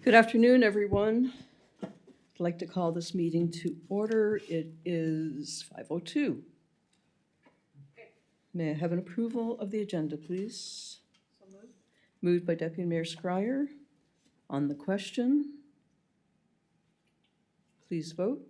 Good afternoon, everyone. I'd like to call this meeting to order. It is 5:02. May I have an approval of the agenda, please? So moved. Moved by Deputy Mayor Scryer. On the question, please vote.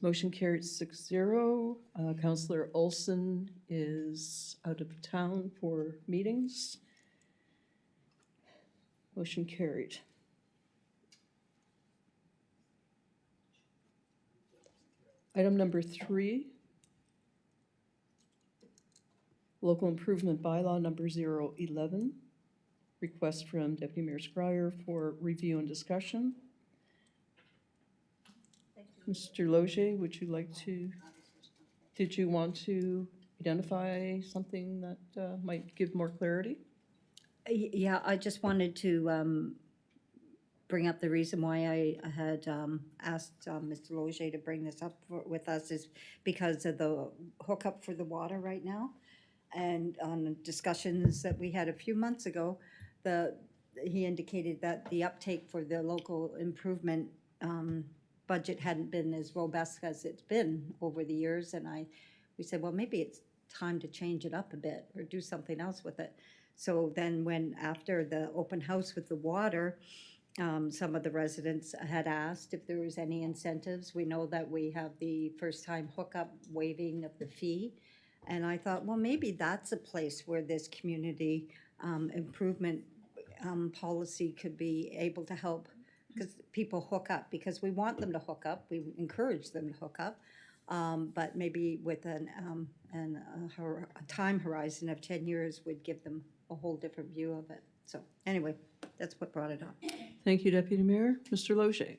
Motion carried 6-0. Councillor Olson is out of town for meetings. Motion carried. Item number 3, Local Improvement Bylaw number 011. Request from Deputy Mayor Scryer for review and discussion. Mr. Loge, would you like to, did you want to identify something that might give more clarity? Yeah, I just wanted to bring up the reason why I had asked Mr. Loge to bring this up with us is because of the hookup for the water right now. And on the discussions that we had a few months ago, he indicated that the uptake for the local improvement budget hadn't been as robust as it's been over the years. And we said, well, maybe it's time to change it up a bit or do something else with it. So then after the open house with the water, some of the residents had asked if there was any incentives. We know that we have the first time hookup waiving of the fee. And I thought, well, maybe that's a place where this community improvement policy could be able to help because people hook up, because we want them to hook up. We encourage them to hook up. But maybe with a time horizon of 10 years would give them a whole different view of it. So anyway, that's what brought it up. Thank you, Deputy Mayor. Mr. Loge.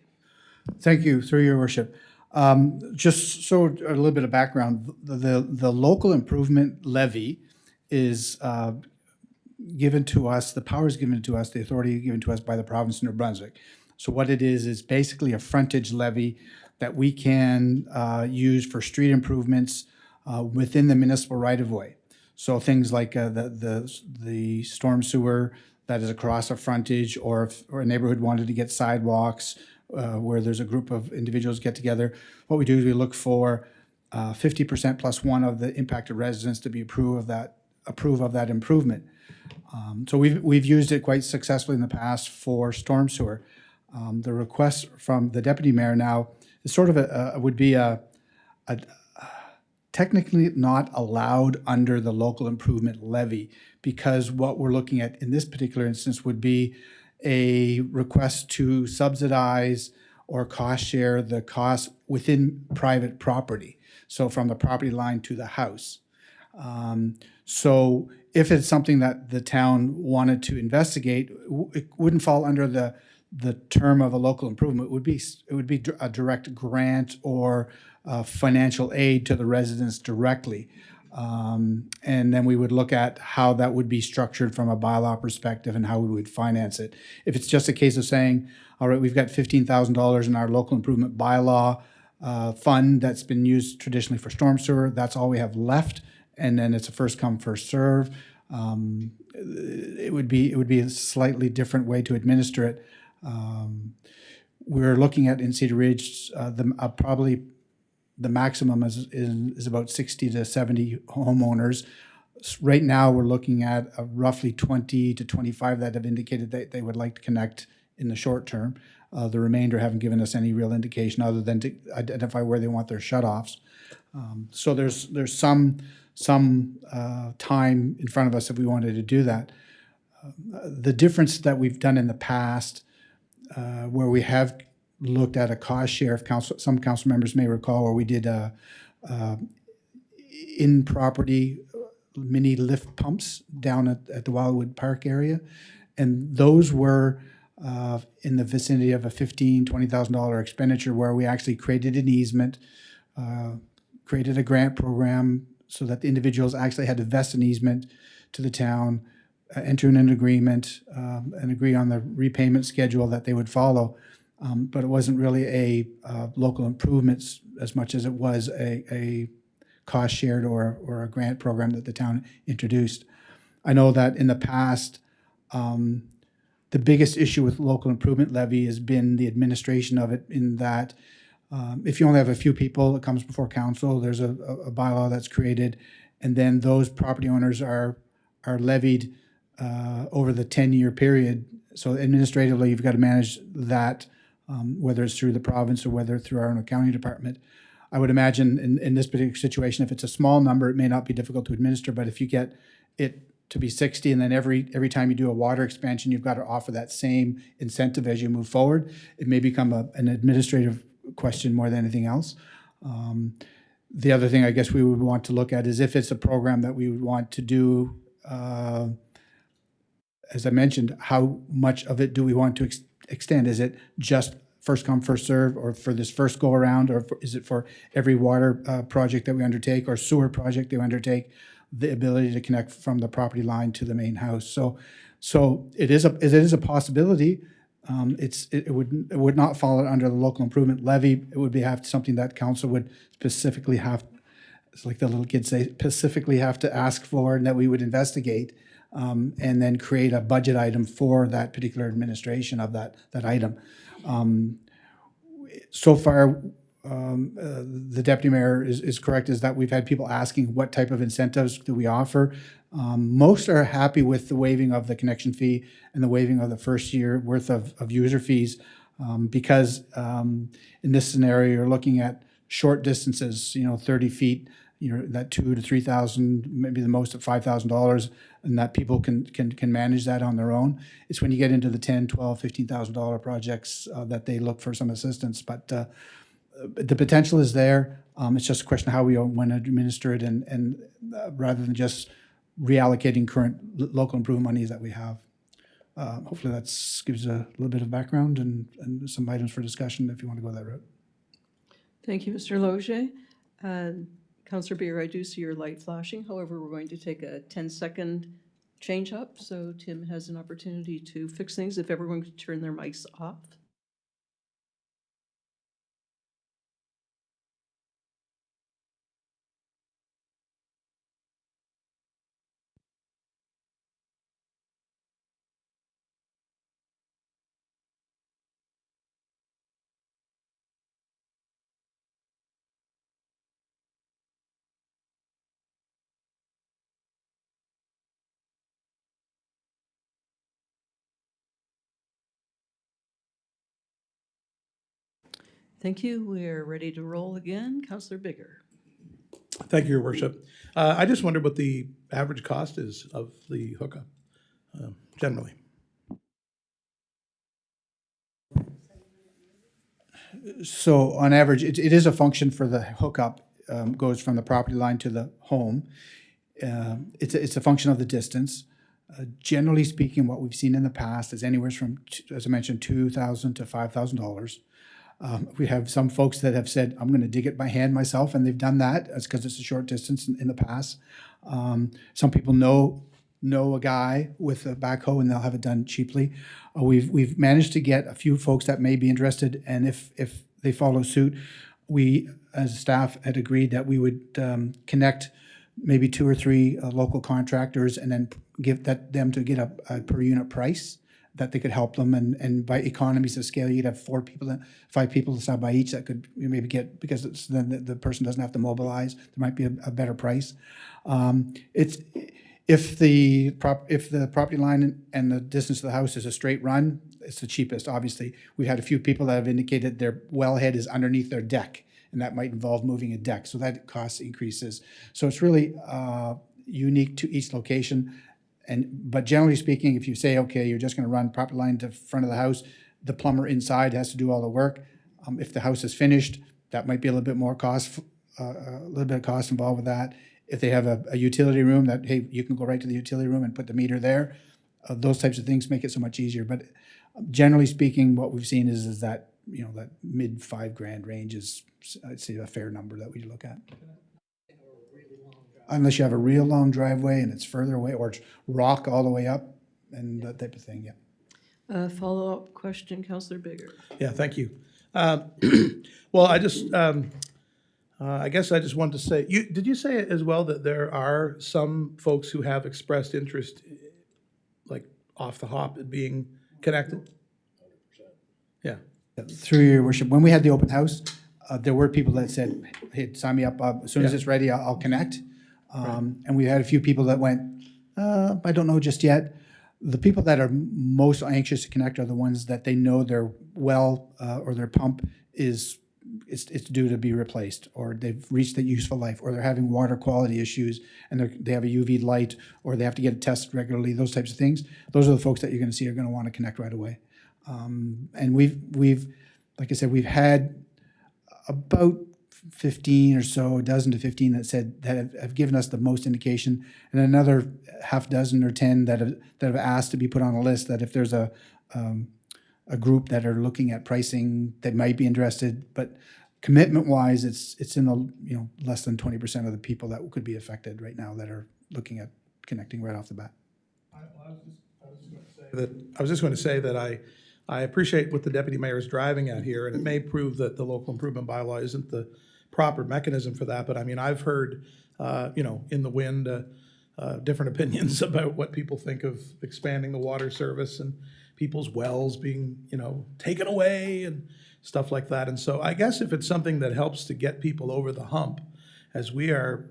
Thank you, through your worship. Just so a little bit of background, the local improvement levy is given to us, the power is given to us, the authority given to us by the province of New Brunswick. So what it is basically a frontage levy that we can use for street improvements within the municipal right-of-way. So things like the storm sewer that is across a frontage, or if a neighborhood wanted to get sidewalks where there's a group of individuals get together, what we do is we look for 50% plus one of the impacted residents to be approve of that improvement. So we've used it quite successfully in the past for storm sewer. The request from the deputy mayor now is sort of would be a technically not allowed under the local improvement levy, because what we're looking at in this particular instance would be a request to subsidize or cost share the cost within private property. So from the property line to the house. So if it's something that the town wanted to investigate, it wouldn't fall under the term of a local improvement. It would be a direct grant or financial aid to the residents directly. And then we would look at how that would be structured from a bylaw perspective and how we would finance it. If it's just a case of saying, all right, we've got $15,000 in our local improvement bylaw fund that's been used traditionally for storm sewer, that's all we have left, and then it's a first come, first serve. It would be a slightly different way to administer it. We're looking at in Cedar Ridge probably the maximum is about 60 to 70 homeowners. Right now, we're looking at roughly 20 to 25 that have indicated that they would like to connect in the short term. The remainder haven't given us any real indication other than to identify where they want their shutoffs. So there's some time in front of us if we wanted to do that. The difference that we've done in the past, where we have looked at a cost share, some council members may recall, where we did in-property mini lift pumps down at the Wildwood Park area, and those were in the vicinity of a $15,000-$20,000 expenditure, where we actually created an easement, created a grant program so that the individuals actually had to vest an easement to the town, enter in an agreement and agree on the repayment schedule that they would follow. But it wasn't really a local improvements as much as it was a cost shared or a grant program that the town introduced. I know that in the past, the biggest issue with local improvement levy has been the administration of it, in that if you only have a few people, it comes before council, there's a bylaw that's created, and then those property owners are levied over the 10-year period. So administratively, you've got to manage that, whether it's through the province or whether through our own accounting department. I would imagine in this particular situation, if it's a small number, it may not be difficult to administer, but if you get it to be 60, and then every time you do a water expansion, you've got to offer that same incentive as you move forward, it may become an administrative question more than anything else. The other thing I guess we would want to look at is if it's a program that we would want to do, as I mentioned, how much of it do we want to extend? Is it just first come, first serve, or for this first go around, or is it for every water project that we undertake or sewer project that we undertake, the ability to connect from the property line to the main house? So it is a possibility. It would not fall under the local improvement levy. It would have something that council would specifically have, it's like the little kids say, specifically have to ask for, and that we would investigate, and then create a budget item for that particular administration of that item. So far, the deputy mayor is correct, is that we've had people asking what type of incentives do we offer. Most are happy with the waiving of the connection fee and the waiving of the first year worth of user fees, because in this scenario, you're looking at short distances, 30 feet, that $2,000 to $3,000, maybe the most at $5,000, and that people can manage that on their own. It's when you get into the $10,000, $12,000, $15,000 projects that they look for some assistance. But the potential is there. It's just a question of how we want to administer it, and rather than just reallocating current local improvement monies that we have. Hopefully that gives a little bit of background and some items for discussion if you want to go that route. Thank you, Mr. Loge. Councillor Beer, I do see your light flashing. However, we're going to take a 10-second change up, so Tim has an opportunity to fix things if everyone could turn their mics off. Thank you. We're ready to roll again. Councillor Bigger. Thank you, Your Worship. I just wondered what the average cost is of the hookup, generally. So on average, it is a function for the hookup, goes from the property line to the home. It's a function of the distance. Generally speaking, what we've seen in the past is anywhere from, as I mentioned, $2,000 to $5,000. We have some folks that have said, I'm going to dig it by hand myself, and they've done that. That's because it's a short distance in the past. Some people know a guy with a backhoe, and they'll have it done cheaply. We've managed to get a few folks that may be interested, and if they follow suit, we as staff had agreed that we would connect maybe 2 or 3 local contractors, and then give them to get a per unit price that they could help them, and by economies of scale, you'd have 5 people to stop by each that could maybe get, because then the person doesn't have to mobilize. There might be a better price. If the property line and the distance to the house is a straight run, it's the cheapest. Obviously, we've had a few people that have indicated their wellhead is underneath their deck, and that might involve moving a deck, so that cost increases. So it's really unique to each location. But generally speaking, if you say, okay, you're just going to run property line to front of the house, the plumber inside has to do all the work. If the house is finished, that might be a little bit more cost, a little bit of cost involved with that. If they have a utility room, that, hey, you can go right to the utility room and put the meter there. Those types of things make it so much easier. But generally speaking, what we've seen is that, that mid $5,000 range is, I'd say, a fair number that we look at. unless you have a real long driveway and it's further away, or it's rock all the way up and that type of thing, yeah. Follow-up question, Councillor Bigger. Yeah, thank you. Well, I guess I just wanted to say, did you say as well that there are some folks who have expressed interest, like off the hop, in being connected? Yeah, Through your worship, when we had the open house, there were people that said, hey, sign me up, as soon as Yeah. it's ready, I'll connect. And we had a few people that went, I don't know just yet. The people that are most anxious to connect are the ones that they know their well or their pump it's due to be replaced, or they've reached the useful life, or they're having water quality issues and they have a UV light, or they have to get it tested regularly, those types of things. Those are the folks that you're going to see are going to want to connect right away. And we've, like I said, we've had about 15 or so, a dozen to 15 that said that have given us the most indication, and another half dozen or 10 that have asked to be put on a list, that if there's a group that are looking at pricing, they might be interested. But commitment wise, it's in the less than 20% of the people that could be affected right now that are looking at connecting right off the bat. I was just going to say that I appreciate what the deputy mayor is driving at here, and it may prove that the local improvement bylaw isn't the proper mechanism for that. But I mean, I've heard, in the wind, different opinions about what people think of expanding the water service and people's wells being, taken away and stuff like that. And so I guess if it's something that helps to get people over the hump, as we are,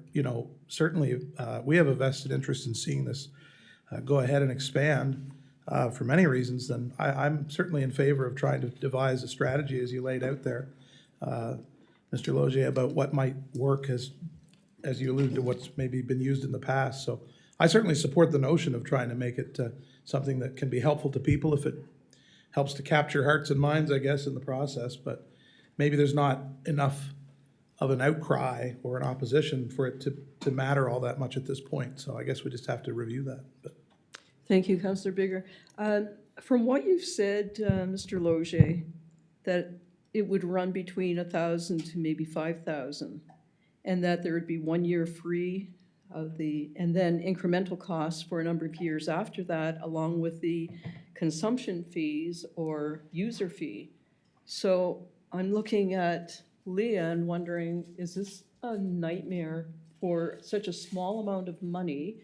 certainly we have a vested interest in seeing this go ahead and expand for many reasons, then I'm certainly in favor of trying to devise a strategy as you laid out there, Mr. Logier, about what might work as you alluded to what's maybe been used in the past. So I certainly support the notion of trying to make it something that can be helpful to people if it helps to capture hearts and minds, I guess, in the process. But maybe there's not enough of an outcry or an opposition for it to matter all that much at this point. So I guess we just have to review that. But. Thank you, Councillor Bigger. From what you've said, Mr. Logier, that it would run between 1,000 to maybe 5,000, and that there would be 1 year free and then incremental costs for a number of years after that, along with the consumption fees or user fee. So I'm looking at Leah and wondering, is this a nightmare for such a small amount of money?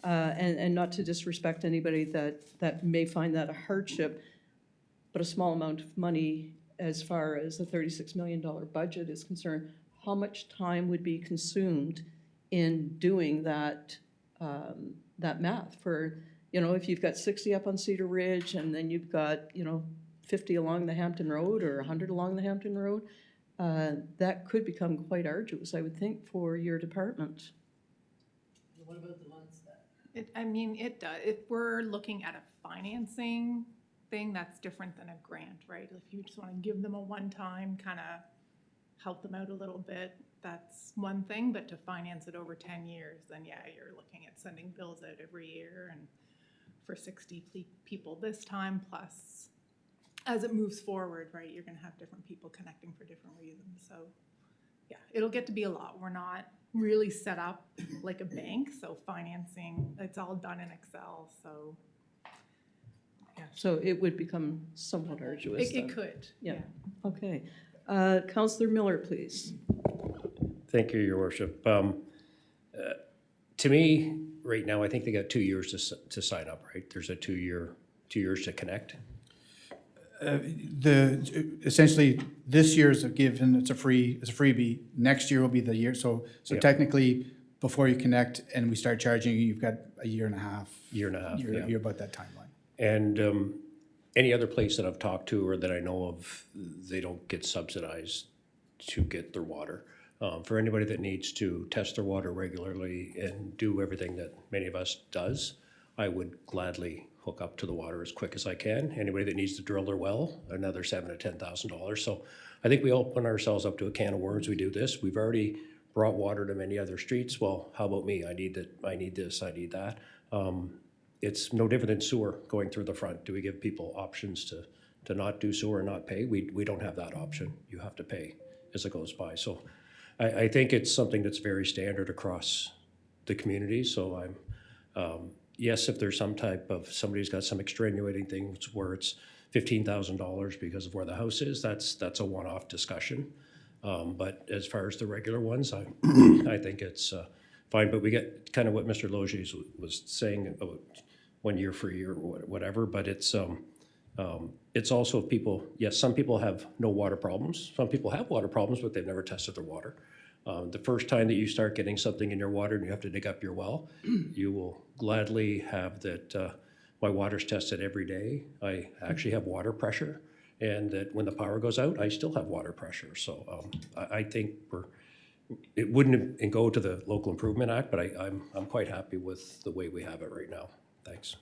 And not to disrespect anybody that may find that a hardship, but a small amount of money as far as the $36 million budget is concerned, how much time would be consumed in doing that math for, if you've got 60 up on Cedar Ridge and then you've got, 50 along the Hampton Road or 100 along the Hampton Road, that could become quite arduous, I would think, for your department. What about the ones that? It does. If we're looking at a financing thing, that's different than a grant, right? If you just want to give them a one-time, kind of help them out a little bit, that's one thing. But to finance it over 10 years, then yeah, you're looking at sending bills out every year and for 60 people this time, plus as it moves forward, right, you're going to have different people connecting for different reasons. So yeah, it'll get to be a lot. We're not really set up like a bank, so financing, it's all done in Excel, so. Yeah. So it would become somewhat arduous then. It could, Yeah. yeah. Okay. Councillor Miller, please. Thank you, Your Worship. To me, right now, I think they got 2 years to sign up, right? There's a 2 years to connect. Essentially this year's a given, it's a freebie. Next year will be the year. So Yeah. technically, before you connect and we start charging you, you've got a year and a half. Year and a half, yeah. You're about that timeline. And any other place that I've talked to or that I know of, they don't get subsidized to get their water. For anybody that needs to test their water regularly and do everything that many of us does, I would gladly hook up to the water as quick as I can. Anybody that needs to drill their well, another $7,000 to $10,000. So I think we open ourselves up to a can of worms. We do this. We've already brought water to many other streets. Well, how about me? I need this, I need that. It's no different than sewer going through the front. Do we give people options to not do sewer and not pay? We don't have that option. You have to pay as it goes by. So I think it's something that's very standard across the community, so yes, if there's some type of, somebody's got some extenuating things where it's $15,000 because of where the house is, that's a one-off discussion. But as far as the regular ones, I think it's fine, but we get kind of what Mr. Logier was saying about 1 year free or whatever, but it's also people, yes, some people have no water problems. Some people have water problems, but they've never tested their water. The first time that you start getting something in your water and you have to dig up your well, you will gladly have that my water's tested every day. I actually have water pressure, and that when the power goes out, I still have water pressure. So I think it wouldn't go to the Local Improvement Act, but I'm quite happy with the way we have it right now. Thanks.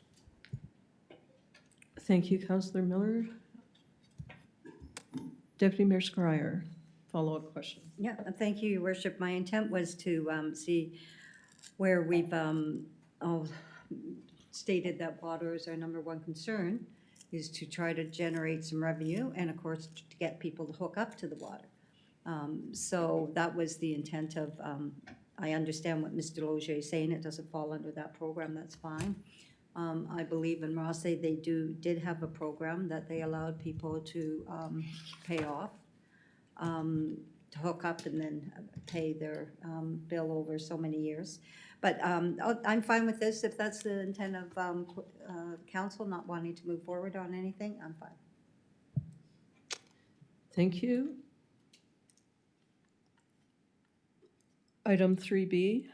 Thank you, Councillor Miller. Deputy Mayor Scryer, follow-up question. Yeah, thank you, Your Worship. My intent was to see where we've stated that water is our number one concern, is to try to generate some revenue and, of course, to get people to hook up to the water. So that was the intent of, I understand what Mr. Logier is saying, it doesn't fall under that program, that's fine. I believe in Rosse, they did have a program that they allowed people to pay off, to hook up and then pay their bill over so many years. But I'm fine with this. If that's the intent of council not wanting to move forward on anything, I'm fine. Thank you. Item 3B,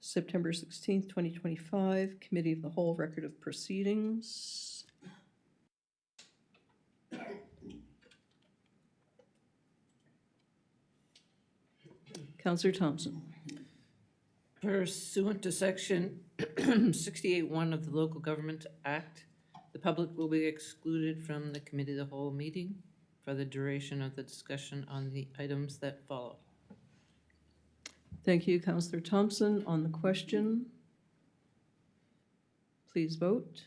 September 16th, 2025, Committee of the Whole Record of Proceedings. Councillor Thompson. Pursuant to Section 68(1) of the Local Government Act, the public will be excluded from the Committee of the Whole meeting for the duration of the discussion on the items that follow. Thank you, Councillor Thompson. On the question, please vote.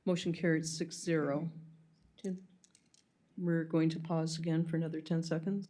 Motion carried 6-0. Tim, we're going to pause again for another 10 seconds.